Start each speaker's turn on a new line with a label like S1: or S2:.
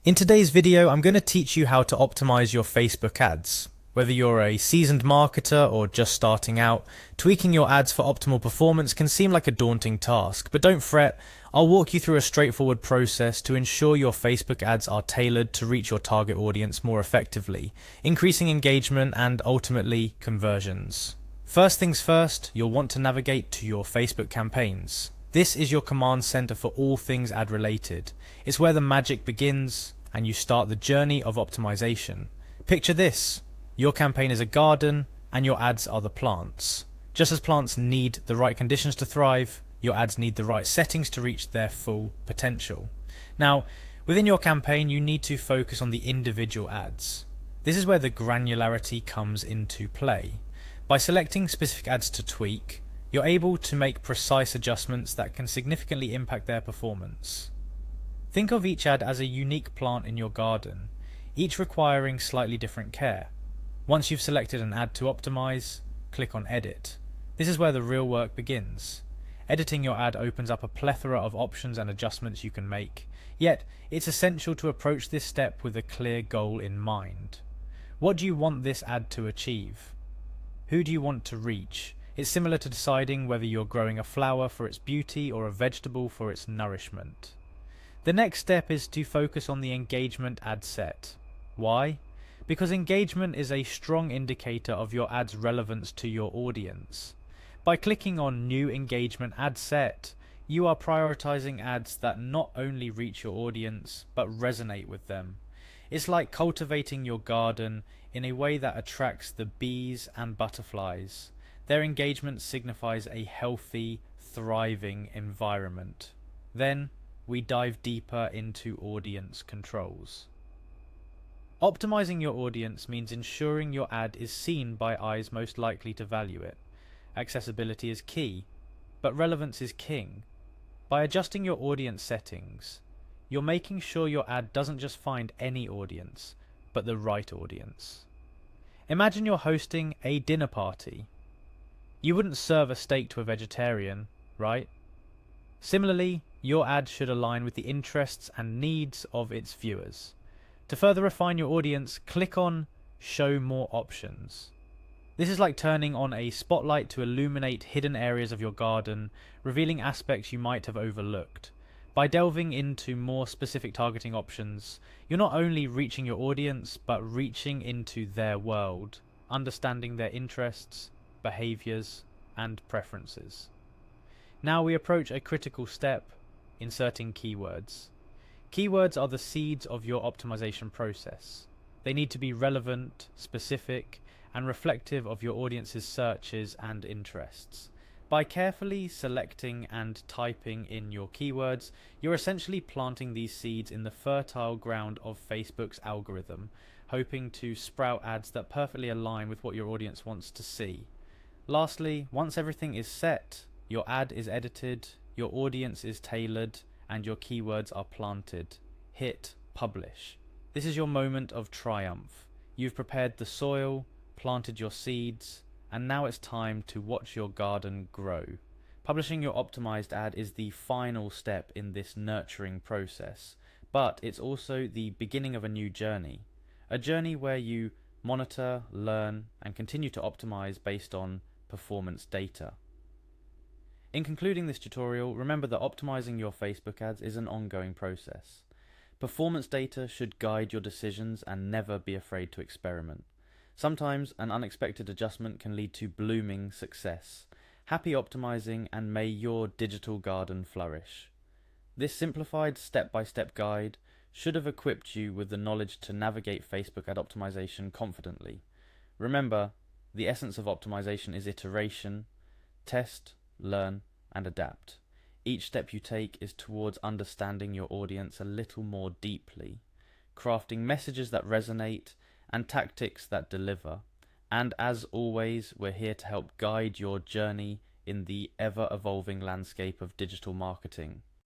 S1: In today's video, I'm going to teach you how to optimize your Facebook ads. Whether you're a seasoned marketer or just starting out, tweaking your ads for optimal performance can seem like a daunting task, but don't fret, I'll walk you through a straightforward process to ensure your Facebook ads are tailored to reach your target audience more effectively, increasing engagement and ultimately conversions. First things first, you'll want to navigate to your Facebook campaigns. This is your command center for all things ad related. It's where the magic begins and you start the journey of optimization. Picture this. Your campaign is a garden and your ads are the plants. Just as plants need the right conditions to thrive, your ads need the right settings to reach their full potential. Now, within your campaign, you need to focus on the individual ads. This is where the granularity comes into play. By selecting specific ads to tweak, you're able to make precise adjustments that can significantly impact their performance. Think of each ad as a unique plant in your garden, each requiring slightly different care. Once you've selected an ad to optimize, click on Edit. This is where the real work begins. Editing your ad opens up a plethora of options and adjustments you can make, yet it's essential to approach this step with a clear goal in mind. What do you want this ad to achieve? Who do you want to reach? It's similar to deciding whether you're growing a flower for its beauty or a vegetable for its nourishment. The next step is to focus on the engagement ad set. Why? Because engagement is a strong indicator of your ad's relevance to your audience. By clicking on New Engagement Ad Set, you are prioritizing ads that not only reach your audience, but resonate with them. It's like cultivating your garden in a way that attracts the bees and butterflies. Their engagement signifies a healthy, thriving environment. Then, we dive deeper into audience controls. Optimizing your audience means ensuring your ad is seen by eyes most likely to value it. Accessibility is key, but relevance is king. By adjusting your audience settings, you're making sure your ad doesn't just find any audience, but the right audience. Imagine you're hosting a dinner party. You wouldn't serve a steak to a vegetarian, right? Similarly, your ad should align with the interests and needs of its viewers. To further refine your audience, click on Show More Options. This is like turning on a spotlight to illuminate hidden areas of your garden, revealing aspects you might have overlooked. By delving into more specific targeting options, you're not only reaching your audience, but reaching into their world, understanding their interests, behaviors, and preferences. Now we approach a critical step, inserting keywords. Keywords are the seeds of your optimization process. They need to be relevant, specific, and reflective of your audience's searches and interests. By carefully selecting and typing in your keywords, you're essentially planting these seeds in the fertile ground of Facebook's algorithm, hoping to sprout ads that perfectly align with what your audience wants to see. Lastly, once everything is set, your ad is edited, your audience is tailored, and your keywords are planted, hit publish. This is your moment of triumph. You've prepared the soil, planted your seeds, and now it's time to watch your garden grow. Publishing your optimized ad is the final step in this nurturing process, but it's also the beginning of a new journey. A journey where you monitor, learn, and continue to optimize based on performance data. In concluding this tutorial, remember that optimizing your Facebook ads is an ongoing process. Performance data should guide your decisions and never be afraid to experiment. Sometimes an unexpected adjustment can lead to blooming success. Happy optimizing, and may your digital garden flourish. This simplified step-by-step guide should have equipped you with the knowledge to navigate Facebook ad optimization confidently. Remember, the essence of optimization is iteration, test, learn, and adapt. Each step you take is towards understanding your audience a little more deeply, crafting messages that resonate and tactics that deliver. And as always, we're here to help guide your journey in the ever-evolving landscape of digital marketing.